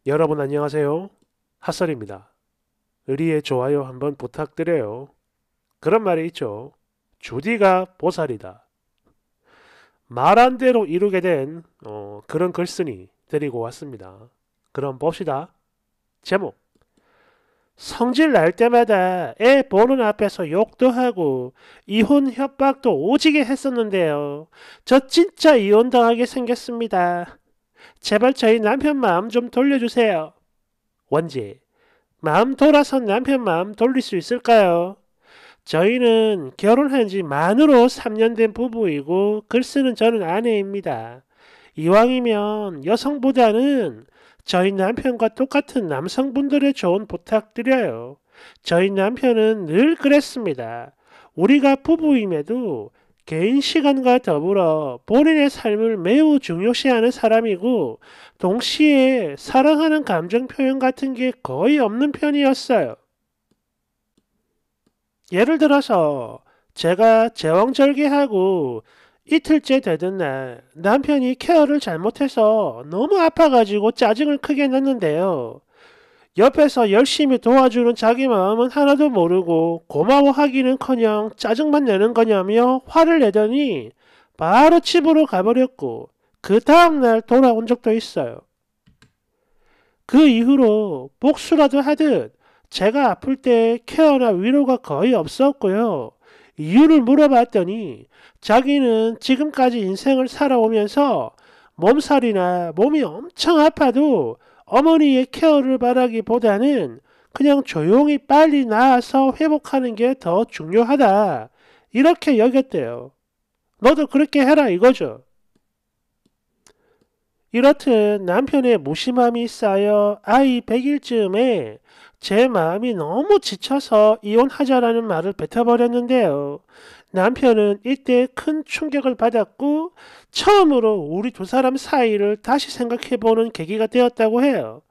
여러분 안녕하세요. 핫설입니다. 의리의 좋아요 한번 부탁드려요. 그런 말이 있죠. 주디가 보살이다. 말한 대로 이루게 된 그런 글쓴이 데리고 왔습니다. 그럼 봅시다. 제목. 성질 날 때마다 애 보는 앞에서 욕도 하고 이혼 협박도 오지게 했었는데요. 저 진짜 이혼당하게 생겼습니다. 제발 저희 남편 마음 좀 돌려주세요. 원지. 마음 돌아선 남편 마음 돌릴 수 있을까요? 저희는 결혼한 지 만으로 3년 된 부부이고 글 쓰는 저는 아내입니다. 이왕이면 여성보다는 저희 남편과 똑같은 남성분들의 조언 부탁드려요. 저희 남편은 늘 그랬습니다. 우리가 부부임에도 개인 시간과 더불어 본인의 삶을 매우 중요시하는 사람이고 동시에 사랑하는 감정 표현 같은 게 거의 없는 편이었어요. 예를 들어서 제가 제왕절개하고 이틀째 되던 날 남편이 케어를 잘못해서 너무 아파가지고 짜증을 크게 냈는데요. 옆에서 열심히 도와주는 자기 마음은 하나도 모르고 고마워하기는커녕 짜증만 내는 거냐며 화를 내더니 바로 집으로 가버렸고 그 다음날 돌아온 적도 있어요. 그 이후로 복수라도 하듯 제가 아플 때 케어나 위로가 거의 없었고요. 이유를 물어봤더니 자기는 지금까지 인생을 살아오면서 몸살이나 몸이 엄청 아파도 어머니의 케어를 바라기보다는 그냥 조용히 빨리 나아서 회복하는 게 더 중요하다. 이렇게 여겼대요. 너도 그렇게 해라 이거죠. 이렇듯 남편의 무심함이 쌓여 아이 100일쯤에 제 마음이 너무 지쳐서 이혼하자라는 말을 뱉어버렸는데요. 남편은 이때 큰 충격을 받았고 처음으로 우리 두 사람 사이를 다시 생각해보는 계기가 되었다고 해요.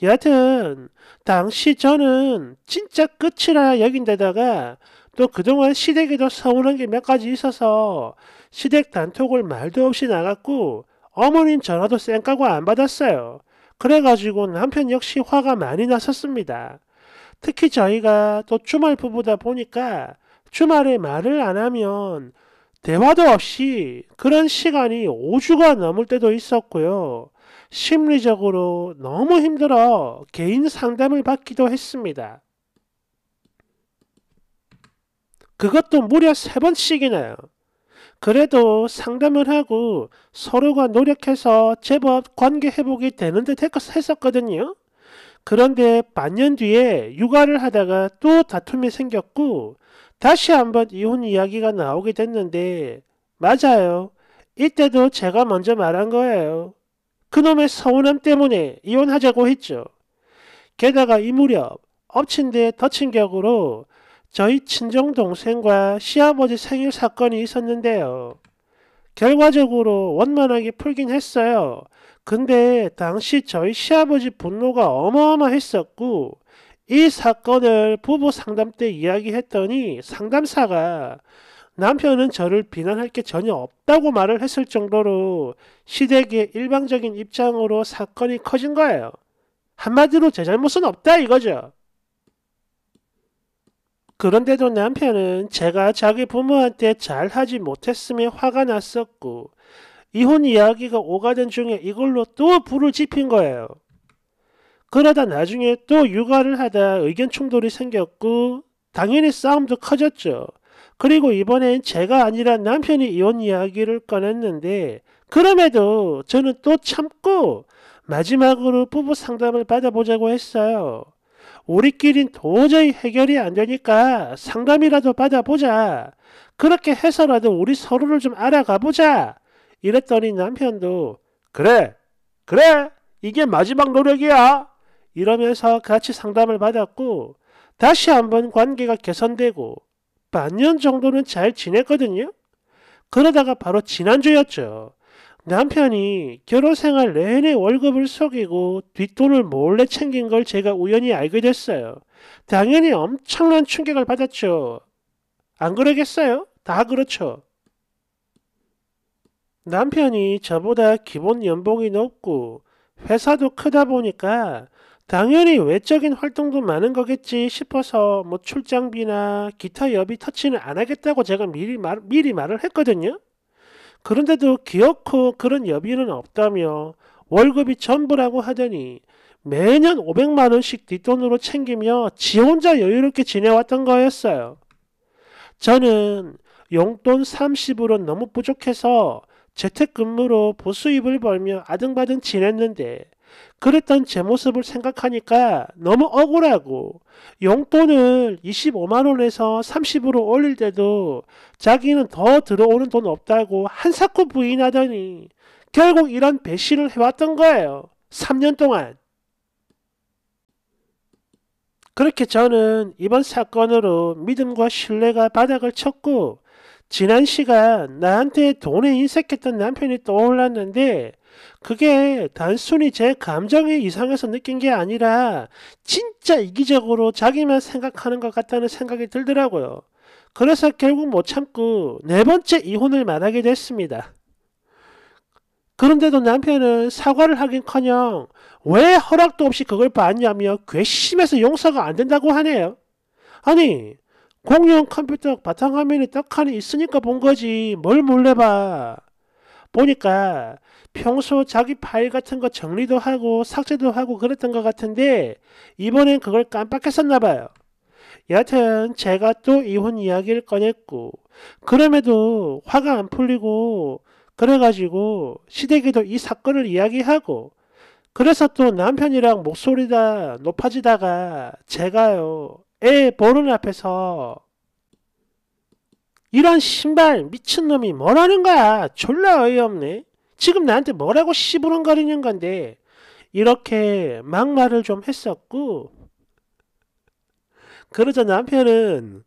여하튼 당시 저는 진짜 끝이라 여긴 데다가 또 그동안 시댁에도 서운한 게 몇 가지 있어서 시댁 단톡을 말도 없이 나갔고 어머님 전화도 쌩까고 안 받았어요. 그래가지고 남편 역시 화가 많이 났었습니다. 특히 저희가 또 주말 부부다 보니까 주말에 말을 안 하면 대화도 없이 그런 시간이 5주가 넘을 때도 있었고요. 심리적으로 너무 힘들어 개인 상담을 받기도 했습니다. 그것도 무려 3번씩이나요. 그래도 상담을 하고 서로가 노력해서 제법 관계 회복이 되는 듯 했었거든요. 그런데 반년 뒤에 육아를 하다가 또 다툼이 생겼고 다시 한번 이혼 이야기가 나오게 됐는데 맞아요. 이때도 제가 먼저 말한 거예요. 그놈의 서운함 때문에 이혼하자고 했죠. 게다가 이 무렵 엎친 데 덮친 격으로 저희 친정 동생과 시아버지 생일 사건이 있었는데요. 결과적으로 원만하게 풀긴 했어요. 근데 당시 저희 시아버지 분노가 어마어마했었고 이 사건을 부부 상담 때 이야기했더니 상담사가 남편은 저를 비난할 게 전혀 없다고 말을 했을 정도로 시댁의 일방적인 입장으로 사건이 커진 거예요. 한마디로 제 잘못은 없다 이거죠. 그런데도 남편은 제가 자기 부모한테 잘하지 못했음에 화가 났었고 이혼 이야기가 오가던 중에 이걸로 또 불을 지핀 거예요. 그러다 나중에 또 육아를 하다 의견 충돌이 생겼고 당연히 싸움도 커졌죠. 그리고 이번엔 제가 아니라 남편이 이혼 이야기를 꺼냈는데 그럼에도 저는 또 참고 마지막으로 부부 상담을 받아보자고 했어요. 우리끼린 도저히 해결이 안 되니까 상담이라도 받아보자. 그렇게 해서라도 우리 서로를 좀 알아가 보자. 이랬더니 남편도 그래, 그래, 이게 마지막 노력이야. 이러면서 같이 상담을 받았고 다시 한번 관계가 개선되고 반년 정도는 잘 지냈거든요. 그러다가 바로 지난주였죠. 남편이 결혼 생활 내내 월급을 속이고 뒷돈을 몰래 챙긴 걸 제가 우연히 알게 됐어요. 당연히 엄청난 충격을 받았죠. 안 그러겠어요? 다 그렇죠. 남편이 저보다 기본 연봉이 높고 회사도 크다 보니까 당연히 외적인 활동도 많은 거겠지 싶어서 뭐 출장비나 기타 여비 터치는 안 하겠다고 제가 미리 말을 했거든요. 그런데도 기어코 그런 여비는 없다며 월급이 전부라고 하더니 매년 500만 원씩 뒷돈으로 챙기며 지 혼자 여유롭게 지내왔던 거였어요. 저는 용돈 30으로 너무 부족해서 재택근무로 보수입을 벌며 아등바등 지냈는데 그랬던 제 모습을 생각하니까 너무 억울하고 용돈을 25만 원에서 30으로 올릴 때도 자기는 더 들어오는 돈 없다고 한사코 부인하더니 결국 이런 배신을 해왔던 거예요. 3년 동안. 그렇게 저는 이번 사건으로 믿음과 신뢰가 바닥을 쳤고 지난 시간 나한테 돈에 인색했던 남편이 떠올랐는데 그게 단순히 제 감정이 이상해서 느낀 게 아니라 진짜 이기적으로 자기만 생각하는 것 같다는 생각이 들더라고요. 그래서 결국 못 참고 네 번째 이혼을 말하게 됐습니다. 그런데도 남편은 사과를 하긴커녕 왜 허락도 없이 그걸 봤냐며 괘씸해서 용서가 안 된다고 하네요. 아니 공용 컴퓨터 바탕화면에 떡하니 있으니까 본 거지 뭘 몰래 봐. 보니까 평소 자기 파일 같은 거 정리도 하고 삭제도 하고 그랬던 것 같은데 이번엔 그걸 깜빡했었나 봐요. 여하튼 제가 또 이혼 이야기를 꺼냈고 그럼에도 화가 안 풀리고 그래가지고 시댁에도 이 사건을 이야기하고 그래서 또 남편이랑 목소리가 높아지다가 제가요 애 보는 앞에서 이런 신발 미친놈이 뭐라는 거야 졸라 어이없네 지금 나한테 뭐라고 씨부름거리는 건데 이렇게 막말을 좀 했었고 그러자 남편은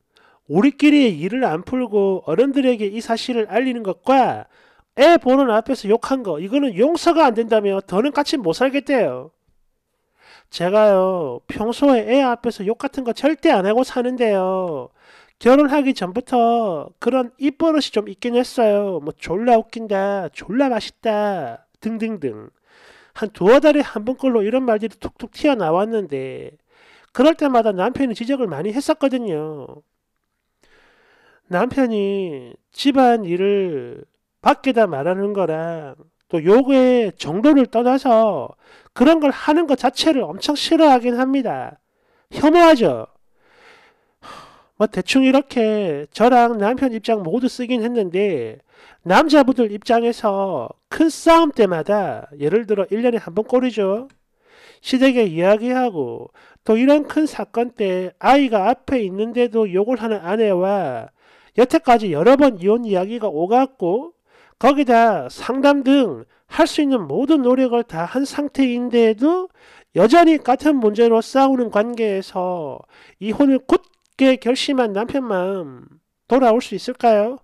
우리끼리 일을 안 풀고 어른들에게 이 사실을 알리는 것과 애 보는 앞에서 욕한 거 이거는 용서가 안 된다며 더는 같이 못 살겠대요. 제가요 평소에 애 앞에서 욕 같은 거 절대 안 하고 사는데요. 결혼하기 전부터 그런 입버릇이 좀 있긴 했어요. 뭐 졸라 웃긴다, 졸라 맛있다 등등등. 한 두어 달에 한 번꼴로 이런 말들이 툭툭 튀어나왔는데 그럴 때마다 남편이 지적을 많이 했었거든요. 남편이 집안 일을 밖에다 말하는 거랑 또 욕의 정도를 떠나서 그런 걸 하는 것 자체를 엄청 싫어하긴 합니다. 혐오하죠. 뭐 대충 이렇게 저랑 남편 입장 모두 쓰긴 했는데 남자분들 입장에서 큰 싸움 때마다 예를 들어 1년에 한 번 꼴이죠. 시댁에 이야기하고 또 이런 큰 사건 때 아이가 앞에 있는데도 욕을 하는 아내와 여태까지 여러 번 이혼 이야기가 오갔고 거기다 상담 등 할 수 있는 모든 노력을 다 한 상태인데도 여전히 같은 문제로 싸우는 관계에서 이혼을 굳게 결심한 남편 마음 돌아올 수 있을까요?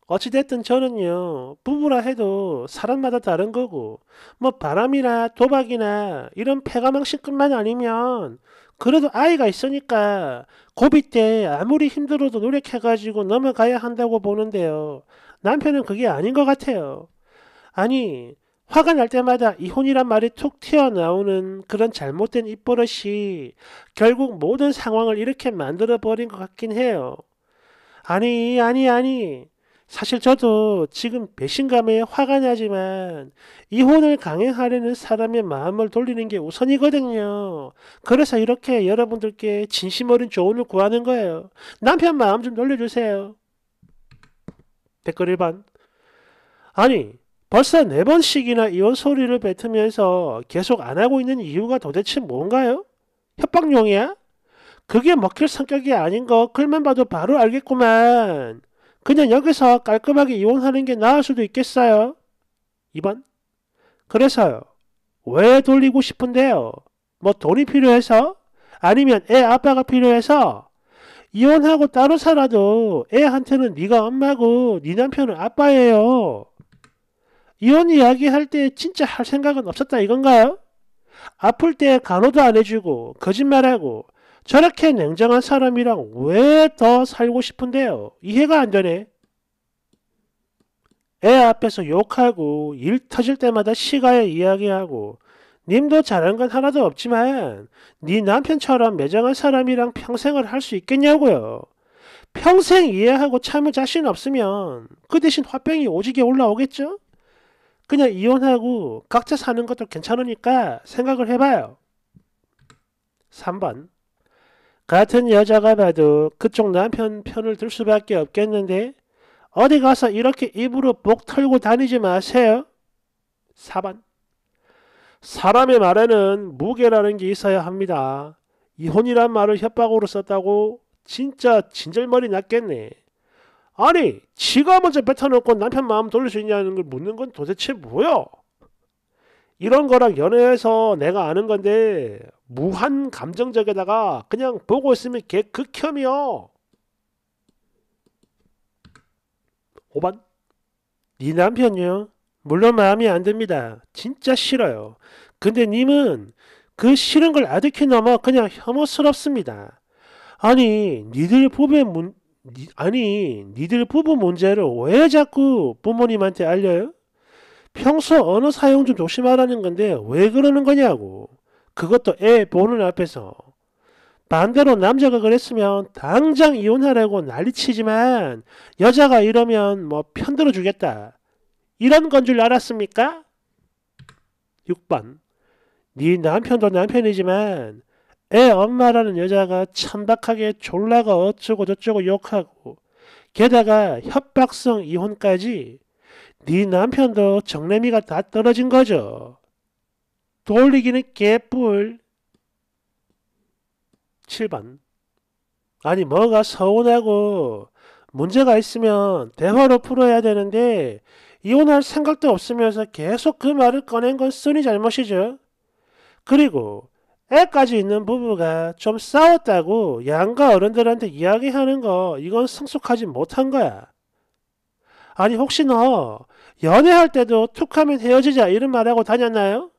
어찌됐든 저는요, 부부라 해도 사람마다 다른 거고, 뭐 바람이나 도박이나 이런 패가망신끝만 아니면 그래도 아이가 있으니까 고비 때 아무리 힘들어도 노력해가지고 넘어가야 한다고 보는데요. 남편은 그게 아닌 것 같아요. 아니, 화가 날 때마다 이혼이란 말이 툭 튀어나오는 그런 잘못된 입버릇이 결국 모든 상황을 이렇게 만들어버린 것 같긴 해요. 아니. 사실 저도 지금 배신감에 화가 나지만 이혼을 강행하려는 사람의 마음을 돌리는 게 우선이거든요. 그래서 이렇게 여러분들께 진심 어린 조언을 구하는 거예요. 남편 마음 좀 돌려주세요. 댓글 1번. 아니, 벌써 4번씩이나 이혼 소리를 뱉으면서 계속 안 하고 있는 이유가 도대체 뭔가요? 협박용이야? 그게 먹힐 성격이 아닌 거 글만 봐도 바로 알겠구만. 그냥 여기서 깔끔하게 이혼하는 게 나을 수도 있겠어요. 2번. 그래서요. 왜 돌리고 싶은데요? 뭐 돈이 필요해서? 아니면 애 아빠가 필요해서? 이혼하고 따로 살아도 애한테는 네가 엄마고 네 남편은 아빠예요. 이혼 이야기할 때 진짜 할 생각은 없었다 이건가요? 아플 때 간호도 안 해주고 거짓말하고 저렇게 냉정한 사람이랑 왜 더 살고 싶은데요? 이해가 안 되네. 애 앞에서 욕하고 일 터질 때마다 시가에 이야기하고 님도 잘한 건 하나도 없지만 네 남편처럼 매정한 사람이랑 평생을 할 수 있겠냐고요. 평생 이해하고 참을 자신 없으면 그 대신 화병이 오지게 올라오겠죠? 그냥 이혼하고 각자 사는 것도 괜찮으니까 생각을 해봐요. 3번. 같은 여자가 봐도 그쪽 남편 편을 들 수밖에 없겠는데 어디 가서 이렇게 입으로 목 털고 다니지 마세요. 4번. 사람의 말에는 무게라는 게 있어야 합니다. 이혼이란 말을 협박으로 썼다고 진짜 진절머리 났겠네. 아니, 지가 먼저 뱉어놓고 남편 마음 돌릴 수 있냐는 걸 묻는 건 도대체 뭐야? 이런 거랑 연애해서 내가 아는 건데 무한 감정적에다가 그냥 보고 있으면 걔 극혐이요. 5번. 네 남편요? 물론 마음에 안 듭니다. 진짜 싫어요. 근데 님은 그 싫은 걸 아득히 넘어 그냥 혐오스럽습니다. 아니, 니들 부부 문제를 왜 자꾸 부모님한테 알려요? 평소 언어 사용 좀 조심하라는 건데 왜 그러는 거냐고. 그것도 애 보는 앞에서. 반대로 남자가 그랬으면 당장 이혼하라고 난리치지만 여자가 이러면 뭐 편들어 주겠다. 이런 건 줄 알았습니까? 6번. 네 남편도 남편이지만 애 엄마라는 여자가 천박하게 졸라가 어쩌고 저쩌고 욕하고 게다가 협박성 이혼까지 네 남편도 정내미가 다 떨어진 거죠. 돌리기는 개뿔. 7번. 아니 뭐가 서운하고 문제가 있으면 대화로 풀어야 되는데 이혼할 생각도 없으면서 계속 그 말을 꺼낸 건 쓰니 잘못이죠. 그리고 애까지 있는 부부가 좀 싸웠다고 양가 어른들한테 이야기하는 거 이건 성숙하지 못한 거야. 아니 혹시 너 연애할 때도 툭하면 헤어지자 이런 말하고 다녔나요?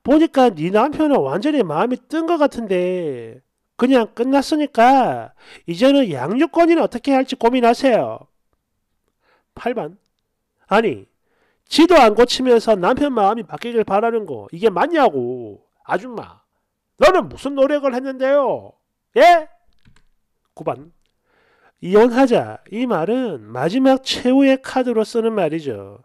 보니까 네 남편은 완전히 마음이 뜬 것 같은데 그냥 끝났으니까 이제는 양육권이는 어떻게 할지 고민하세요. 8번. 아니 지도 안 고치면서 남편 마음이 바뀌길 바라는 거 이게 맞냐고. 아줌마 너는 무슨 노력을 했는데요? 예? 9번. 이혼하자. 이 말은 마지막 최후의 카드로 쓰는 말이죠.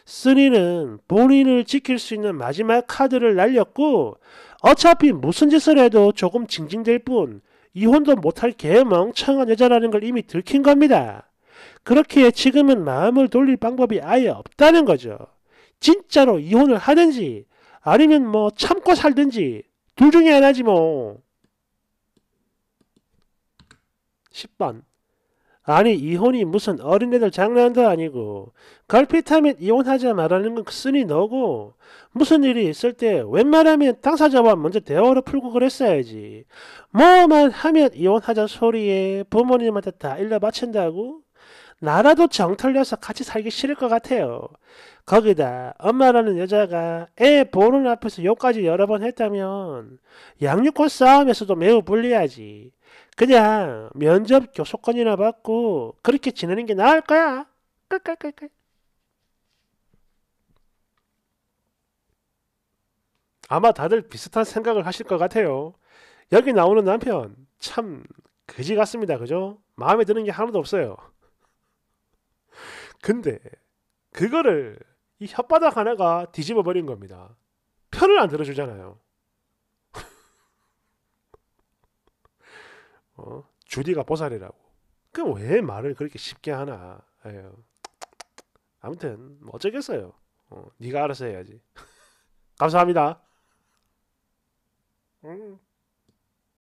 쓰니는 본인을 지킬 수 있는 마지막 카드를 날렸고 어차피 무슨 짓을 해도 조금 징징댈 뿐 이혼도 못할 개멍청한 여자라는 걸 이미 들킨 겁니다. 그렇기에 지금은 마음을 돌릴 방법이 아예 없다는 거죠. 진짜로 이혼을 하든지 아니면 뭐 참고 살든지 둘 중에 하나지 뭐. 10번. 아니 이혼이 무슨 어린애들 장난도 아니고 걸핏하면 이혼하자 말하는 건 쓰니 너고 무슨 일이 있을 때 웬만하면 당사자와 먼저 대화로 풀고 그랬어야지. 뭐만 하면 이혼하자 소리에 부모님한테 다 일러 바친다고? 나라도 정 털려서 같이 살기 싫을 것 같아요. 거기다 엄마라는 여자가 애 보는 앞에서 욕까지 여러 번 했다면 양육권 싸움에서도 매우 불리하지. 그냥 면접 교섭권이나 받고 그렇게 지내는 게 나을 거야. 끌끌끌끌. 아마 다들 비슷한 생각을 하실 것 같아요. 여기 나오는 남편 참 그지 같습니다. 그죠? 마음에 드는 게 하나도 없어요. 근데 그거를 이 혓바닥 하나가 뒤집어 버린 겁니다. 편을 안 들어주잖아요. 주디가 보살이라고. 그럼 왜 말을 그렇게 쉽게 하나? 에휴. 아무튼 뭐 어쩌겠어요. 네가 알아서 해야지. 감사합니다.